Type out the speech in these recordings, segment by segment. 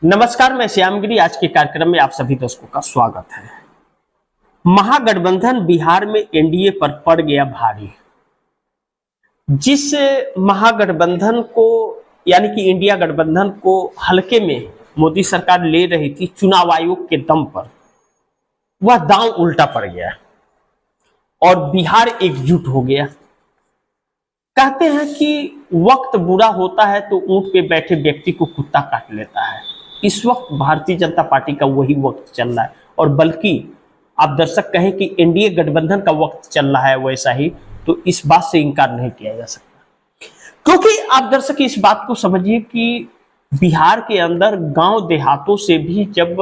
नमस्कार, मैं श्यामगिरी। आज के कार्यक्रम में आप सभी दर्शकों का स्वागत है। महागठबंधन बिहार में एनडीए पर पड़ गया भारी। जिस महागठबंधन को यानी कि इंडिया गठबंधन को हल्के में मोदी सरकार ले रही थी चुनाव आयोग के दम पर, वह दांव उल्टा पड़ गया और बिहार एकजुट हो गया। कहते हैं कि वक्त बुरा होता है तो ऊंट पे बैठे व्यक्ति को कुत्ता काट लेता है। इस वक्त भारतीय जनता पार्टी का वही वक्त चल रहा है, और बल्कि आप दर्शक कहें कि एनडीए गठबंधन का वक्त चल रहा है वैसा ही, तो इस बात से इनकार नहीं किया जा सकता। क्योंकि आप दर्शक इस बात को समझिए कि बिहार के अंदर गांव देहातों से भी जब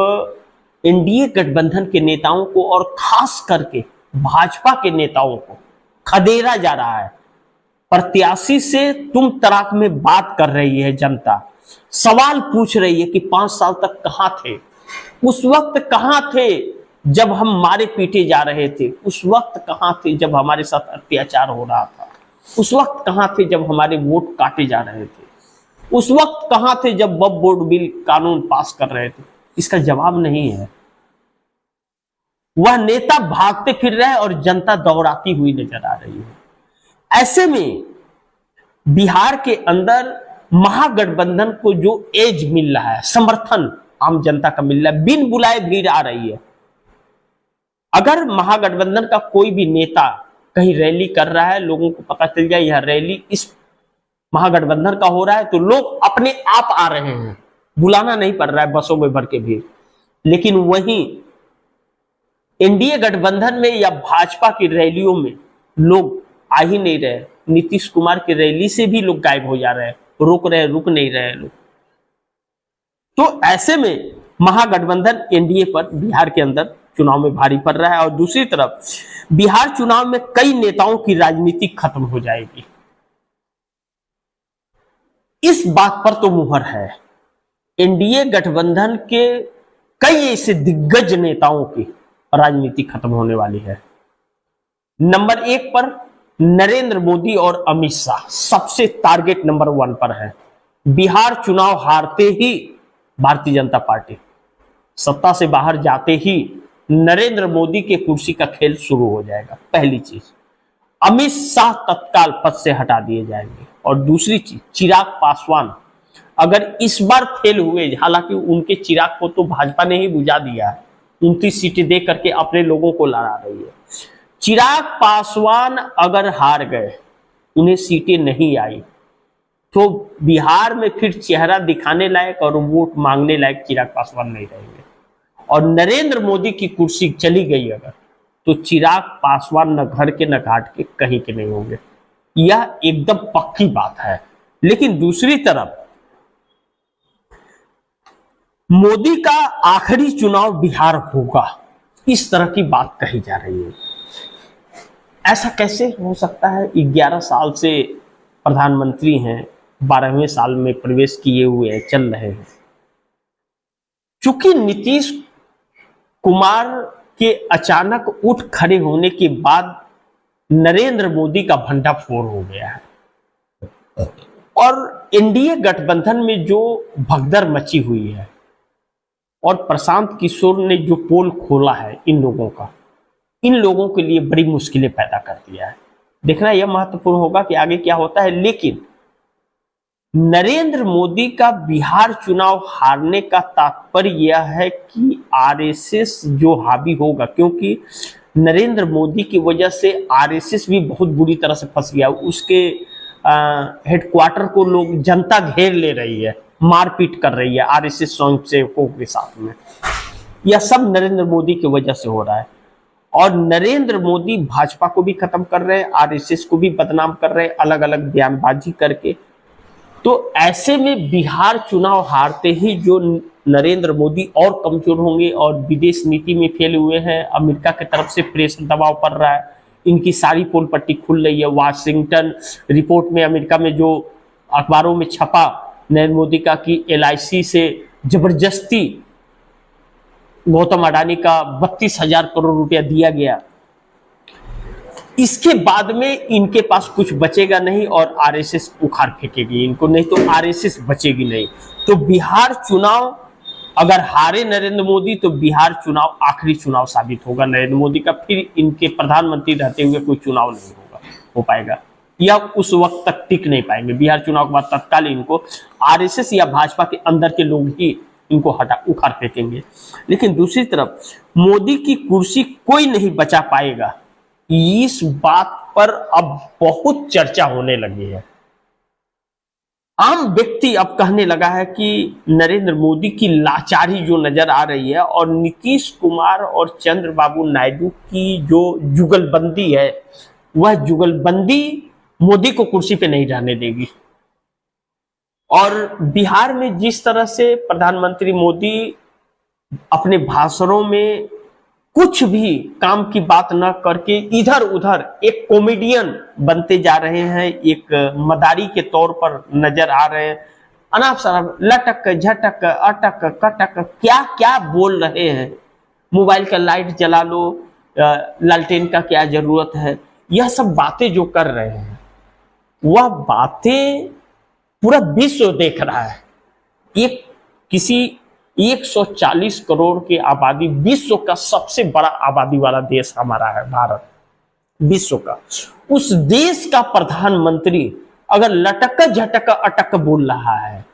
एनडीए गठबंधन के नेताओं को और खास करके भाजपा के नेताओं को खदेड़ा जा रहा है, प्रत्याशी से तुम तराक में बात कर रही है जनता, सवाल पूछ रही है कि 5 साल तक कहां थे, उस वक्त कहां थे जब हम मारे पीटे जा रहे थे, उस वक्त कहां थे जब हमारे साथ अत्याचार हो रहा था, उस वक्त कहां थे जब हमारे वोट काटे जा रहे थे, उस वक्त कहां थे जब वक्फ बोर्ड बिल कानून पास कर रहे थे। इसका जवाब नहीं है। वह नेता भागते फिर रहे और जनता दौड़ाती हुई नजर आ रही है। ऐसे में बिहार के अंदर महागठबंधन को जो एज मिल रहा है, समर्थन आम जनता का मिल रहा है, बिन बुलाए भीड़ आ रही है। अगर महागठबंधन का कोई भी नेता कहीं रैली कर रहा है, लोगों को पता चल जाए यह रैली इस महागठबंधन का हो रहा है, तो लोग अपने आप आ रहे हैं, बुलाना नहीं पड़ रहा है बसों में भर के भीड़। लेकिन वहीं एनडीए गठबंधन में या भाजपा की रैलियों में लोग आ ही नहीं रहे। नीतीश कुमार की रैली से भी लोग गायब हो जा रहे हैं, रुक नहीं रहे लोग। तो ऐसे में महागठबंधन एनडीए पर बिहार के अंदर चुनाव में भारी पड़ रहा है, और दूसरी तरफ बिहार चुनाव में कई नेताओं की राजनीति खत्म हो जाएगी। इस बात पर तो मुहर है। एनडीए गठबंधन के कई ऐसे दिग्गज नेताओं की राजनीति खत्म होने वाली है। नंबर 1 पर नरेंद्र मोदी और अमित शाह सबसे टारगेट नंबर 1 पर है। बिहार चुनाव हारते ही भारतीय जनता पार्टी सत्ता से बाहर जाते ही नरेंद्र मोदी के कुर्सी का खेल शुरू हो जाएगा। पहली चीज, अमित शाह तत्काल पद से हटा दिए जाएंगे। और दूसरी चीज, चिराग पासवान अगर इस बार फेल हुए, हालांकि उनके चिराग को तो भाजपा ने ही बुझा दिया है, 29 सीटें दे करके अपने लोगों को लड़ा रही है। चिराग पासवान अगर हार गए, उन्हें सीटें नहीं आई, तो बिहार में फिर चेहरा दिखाने लायक और वोट मांगने लायक चिराग पासवान नहीं रहेंगे। और नरेंद्र मोदी की कुर्सी चली गई अगर, तो चिराग पासवान न घर के न घाट के कहीं के नहीं होंगे। यह एकदम पक्की बात है। लेकिन दूसरी तरफ मोदी का आखिरी चुनाव बिहार होगा, इस तरह की बात कही जा रही है। ऐसा कैसे हो सकता है? 11 साल से प्रधानमंत्री हैं, 12वें साल में प्रवेश किए हुए हैं, चल रहे हैं। चूंकि नीतीश कुमार के अचानक उठ खड़े होने के बाद नरेंद्र मोदी का भंडाफोड़ हो गया है, और एनडीए गठबंधन में जो भगदड़ मची हुई है, और प्रशांत किशोर ने जो पोल खोला है इन लोगों के लिए बड़ी मुश्किलें पैदा कर दिया है। देखना यह महत्वपूर्ण होगा कि आगे क्या होता है। लेकिन नरेंद्र मोदी का बिहार चुनाव हारने का तात्पर्य यह है कि आरएसएस जो हावी होगा, क्योंकि नरेंद्र मोदी की वजह से आरएसएस भी बहुत बुरी तरह से फंस गया। उसके हेडक्वार्टर को लोग जनता घेर ले रही है, मारपीट कर रही है आरएसएस स्वयंसेवकों के साथ में। यह सब नरेंद्र मोदी की वजह से हो रहा है, और नरेंद्र मोदी भाजपा को भी खत्म कर रहे हैं, आरएसएस को भी बदनाम कर रहे हैं, अलग अलग बयानबाजी करके। तो ऐसे में बिहार चुनाव हारते ही जो नरेंद्र मोदी और कमजोर होंगे, और विदेश नीति में फेल हुए हैं, अमेरिका की तरफ से प्रेशर दबाव पड़ रहा है, इनकी सारी पोल पट्टी खुल रही है। वाशिंगटन रिपोर्ट में, अमेरिका में जो अखबारों में छपा नरेंद्र मोदी का कि एलआईसी से जबरदस्ती गौतम अडानी का 32,000 करोड़ रुपया दिया गया, इसके बाद में इनके पास कुछ बचेगा नहीं, और आरएसएस उखाड़ फेंकेगी इनको, नहीं तो आरएसएस बचेगी नहीं। तो बिहार चुनाव अगर हारे नरेंद्र मोदी तो बिहार चुनाव आखिरी चुनाव साबित होगा नरेंद्र मोदी का, फिर इनके प्रधानमंत्री रहते हुए कोई चुनाव नहीं हो पाएगा, या उस वक्त तक टिक नहीं पाएंगे। बिहार चुनाव के बाद तत्काल इनको आरएसएस या भाजपा के अंदर के लोग ही इनको उखाड़ फेंकेंगे। लेकिन दूसरी तरफ मोदी की कुर्सी कोई नहीं बचा पाएगा, इस बात पर अब बहुत चर्चा होने लगी है। आम व्यक्ति अब कहने लगा है कि नरेंद्र मोदी की लाचारी जो नजर आ रही है और नीतीश कुमार और चंद्रबाबू नायडू की जो जुगलबंदी है, वह जुगलबंदी मोदी को कुर्सी पे नहीं रहने देगी। और बिहार में जिस तरह से प्रधानमंत्री मोदी अपने भाषणों में कुछ भी काम की बात न करके इधर उधर एक कॉमेडियन बनते जा रहे हैं, एक मदारी के तौर पर नजर आ रहे हैं, अनाप शनाप लटक झटक अटक कटक क्या क्या बोल रहे हैं। मोबाइल का लाइट जला लो, लालटेन का क्या जरूरत है, यह सब बातें जो कर रहे हैं, वह बातें पूरा विश्व देख रहा है। एक किसी 140 करोड़ की आबादी, विश्व का सबसे बड़ा आबादी वाला देश हमारा है भारत, विश्व का। उस देश का प्रधानमंत्री अगर लटक झटक अटक बोल रहा है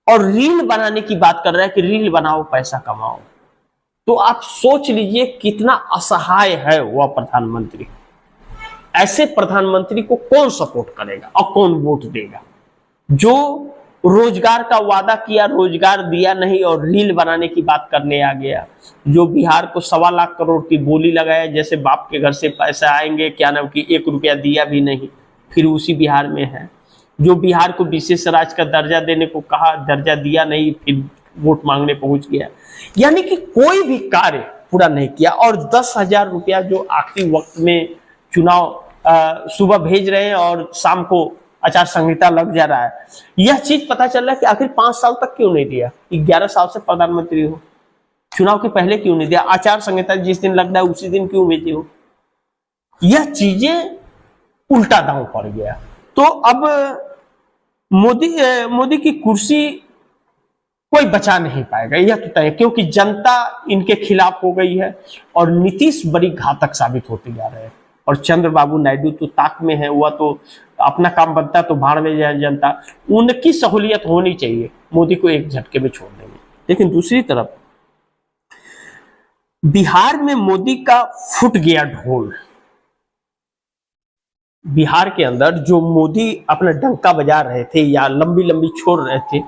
और रील बनाने की बात कर रहा है कि रील बनाओ पैसा कमाओ, तो आप सोच लीजिए कितना असहाय है वह प्रधानमंत्री। ऐसे प्रधानमंत्री को कौन सपोर्ट करेगा और कौन वोट देगा? जो रोजगार का वादा किया, रोजगार दिया नहीं और रील बनाने की बात करने आ गया। जो बिहार को 1.25 लाख करोड़ की बोली लगाया, जैसे बाप के घर से पैसा आएंगे, क्या नाम की 1 रुपया दिया भी नहीं, फिर उसी बिहार में है। जो बिहार को विशेष राज्य का दर्जा देने को कहा, दर्जा दिया नहीं, फिर वोट मांगने पहुंच गया। यानी कि कोई भी कार्य पूरा नहीं किया। और 10,000 रुपया जो आखिरी वक्त में चुनाव सुबह भेज रहे हैं और शाम को आचार संहिता लग जा रहा है, यह चीज पता चल रहा है कि आखिर 5 साल तक क्यों नहीं दिया। 11 साल से प्रधानमंत्री हो, चुनाव के पहले क्यों नहीं दिया? आचार संहिता जिस दिन लग रहा है उसी दिन क्यों भेजे हो? यह चीजें उल्टा दांव पड़ गया। तो अब मोदी की कुर्सी कोई बचा नहीं पाएगा, यह तो तय, क्योंकि जनता इनके खिलाफ हो गई है और नीतीश बड़ी घातक साबित होते जा रहे हैं। और चंद्रबाबू नायडू तो ताक में है, वह तो अपना काम बनता तो भाड़ में जाए जनता, उनकी सहूलियत होनी चाहिए, मोदी को एक झटके में छोड़ देंगे। लेकिन दूसरी तरफ बिहार में मोदी का फूट गया ढोल। बिहार के अंदर जो मोदी अपना डंका बजा रहे थे या लंबी लंबी छोड़ रहे थे,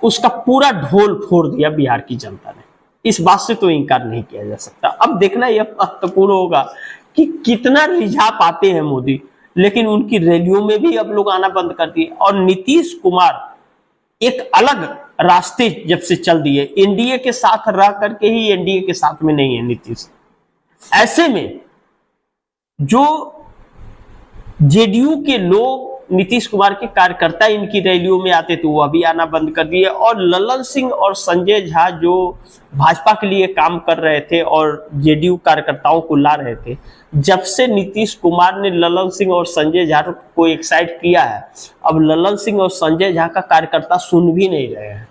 उसका पूरा ढोल फोड़ दिया बिहार की जनता ने। इस बात से तो इनकार नहीं किया जा सकता। अब देखना यह महत्वपूर्ण होगा कि कितना रिझा पाते हैं मोदी। लेकिन उनकी रैलियों में भी अब लोग आना बंद कर दिए। और नीतीश कुमार एक अलग रास्ते जब से चल दिए, एनडीए के साथ रह करके ही एनडीए के साथ में नहीं है नीतीश। ऐसे में जो जेडीयू के लोग, नीतीश कुमार के कार्यकर्ता इनकी रैलियों में आते थे, वो अभी आना बंद कर दिए। और ललन सिंह और संजय झा जो भाजपा के लिए काम कर रहे थे और जेडीयू कार्यकर्ताओं को ला रहे थे, जब से नीतीश कुमार ने ललन सिंह और संजय झा को एक साइड किया है, अब ललन सिंह और संजय झा का कार्यकर्ता सुन भी नहीं रहे हैं।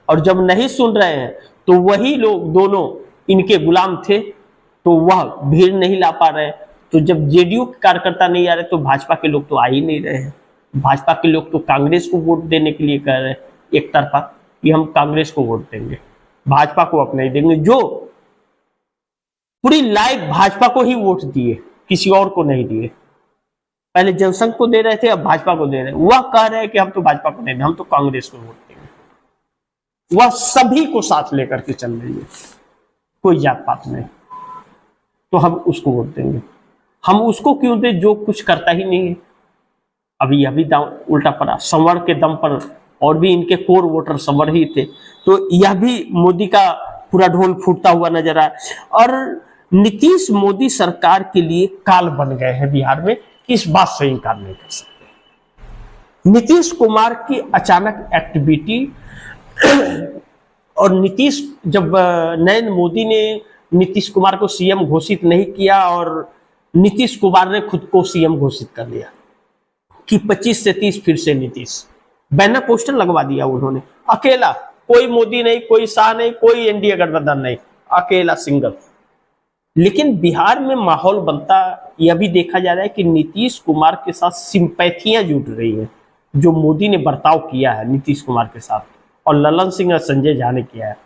और जब नहीं सुन रहे हैं तो वही लोग दोनों इनके गुलाम थे, तो वह भीड़ नहीं ला पा रहे। तो जब जेडीयू के कार्यकर्ता नहीं आ रहे तो भाजपा के लोग तो आ ही नहीं रहे हैं। भाजपा के लोग तो कांग्रेस को वोट देने के लिए कह रहे हैं एक तरफा कि हम कांग्रेस को वोट देंगे, भाजपा को अब नहीं देंगे। जो पूरी लाइफ भाजपा को ही वोट दिए, किसी और को नहीं दिए। पहले जनसंघ को दे रहे थे, अब भाजपा को दे रहे हैं। वह कह रहे हैं कि हम तो भाजपा को नहीं देंगे, हम तो कांग्रेस को वोट देंगे। वह सभी को साथ लेकर के चल रही है, कोई जात पात नहीं, तो हम उसको वोट देंगे। हम उसको क्यों दे जो कुछ करता ही नहीं है। अभी उल्टा पड़ा, संवर्ण के दम पर, और भी इनके कोर वोटर संवर्ण ही थे। तो यह भी मोदी का पूरा ढोल फूटता हुआ नजर आया। और नीतीश मोदी सरकार के लिए काल बन गए हैं बिहार में, इस बात से इनकार नहीं कर सकते। नीतीश कुमार की अचानक एक्टिविटी और नीतीश, जब नरेंद्र मोदी ने नीतीश कुमार को सीएम घोषित नहीं किया और नीतीश कुमार ने खुद को सीएम घोषित कर लिया कि 25 से 30 फिर से नीतीश, बैनर पोस्टर लगवा दिया उन्होंने अकेला। कोई मोदी नहीं, कोई शाह नहीं, कोई एनडीए गठबंधन नहीं, अकेला सिंगल। लेकिन बिहार में माहौल बनता यह भी देखा जा रहा है कि नीतीश कुमार के साथ सिंपैथियां जुट रही हैं। जो मोदी ने बर्ताव किया है नीतीश कुमार के साथ और ललन सिंह और संजय झा ने किया है,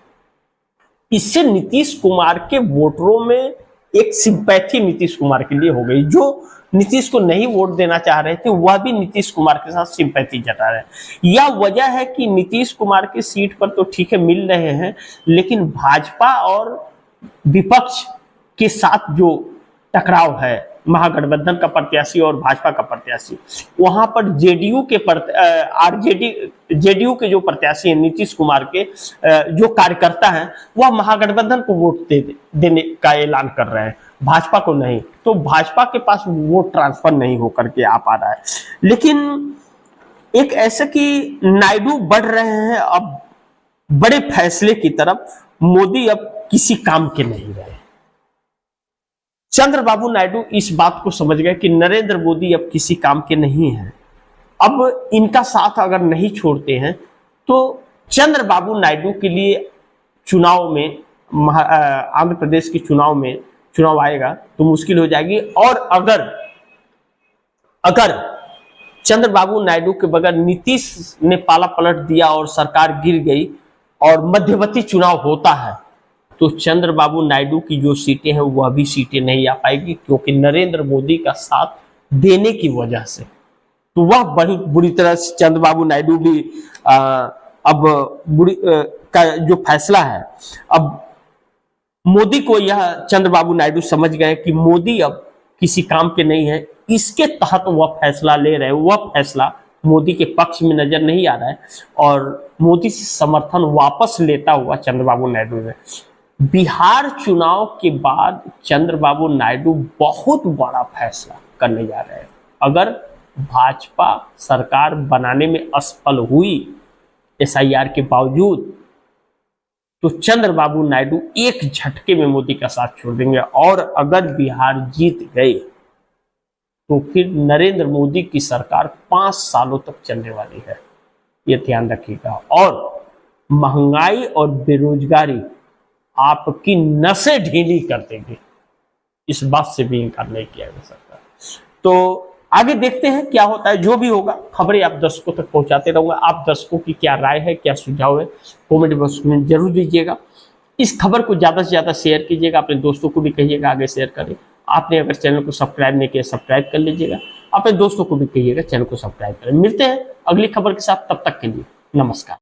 इससे नीतीश कुमार के वोटरों में एक सिंपैथी नीतीश कुमार के लिए हो गई। जो नीतीश को नहीं वोट देना चाह रहे थे वह भी नीतीश कुमार के साथ सिंपैथी जता रहे हैं। यह वजह है कि नीतीश कुमार की सीट पर तो ठीक है मिल रहे हैं, लेकिन भाजपा और विपक्ष के साथ जो टकराव है, महागठबंधन का प्रत्याशी और भाजपा का प्रत्याशी, वहां पर जेडीयू के जो प्रत्याशी हैं नीतीश कुमार के जो कार्यकर्ता हैं, वह महागठबंधन को वोट देने का ऐलान कर रहे हैं, भाजपा को नहीं। तो भाजपा के पास वोट ट्रांसफर नहीं होकर के आ पा रहा है। लेकिन एक ऐसा कि नायडू बढ़ रहे हैं अब बड़े फैसले की तरफ। मोदी अब किसी काम के नहीं रहे। चंद्रबाबू नायडू इस बात को समझ गए कि नरेंद्र मोदी अब किसी काम के नहीं हैं। अब इनका साथ अगर नहीं छोड़ते हैं तो चंद्रबाबू नायडू के लिए चुनाव में, आंध्र प्रदेश के चुनाव आएगा तो मुश्किल हो जाएगी। और अगर चंद्रबाबू नायडू के बगैर नीतीश ने पाला पलट दिया और सरकार गिर गई और मध्यवर्ती चुनाव होता है तो चंद्रबाबू नायडू की जो सीटें हैं वह भी सीटें नहीं आ पाएगी, क्योंकि नरेंद्र मोदी का साथ देने की वजह से। तो वह बड़ी बुरी तरह से चंद्रबाबू नायडू भी अब का जो फैसला है, अब मोदी को यह चंद्रबाबू नायडू समझ गए कि मोदी अब किसी काम के नहीं है, इसके तहत वह फैसला ले रहे हैं। वह फैसला मोदी के पक्ष में नजर नहीं आ रहा है और मोदी से समर्थन वापस लेता हुआ चंद्रबाबू नायडू ने बिहार चुनाव के बाद चंद्रबाबू नायडू बहुत बड़ा फैसला करने जा रहे हैं। अगर भाजपा सरकार बनाने में असफल हुई एसआईआर के बावजूद, तो चंद्रबाबू नायडू एक झटके में मोदी का साथ छोड़ देंगे। और अगर बिहार जीत गए तो फिर नरेंद्र मोदी की सरकार 5 सालों तक चलने वाली है, ये ध्यान रखिएगा। और महंगाई और बेरोजगारी आपकी नसें ढीली कर देंगे, इस बात से भी इनकार नहीं किया जा सकता। तो आगे देखते हैं क्या होता है। जो भी होगा खबरें आप दर्शकों तक पहुंचाते रहूंगा। आप दर्शकों की क्या राय है, क्या सुझाव है, कमेंट बॉक्स में जरूर दीजिएगा। इस खबर को ज्यादा से ज्यादा शेयर कीजिएगा, अपने दोस्तों को भी कहिएगा आगे शेयर करें। आपने अगर चैनल को सब्सक्राइब नहीं किया, सब्सक्राइब कर लीजिएगा। अपने दोस्तों को भी कहिएगा चैनल को सब्सक्राइब करें। मिलते हैं अगली खबर के साथ, तब तक के लिए नमस्कार।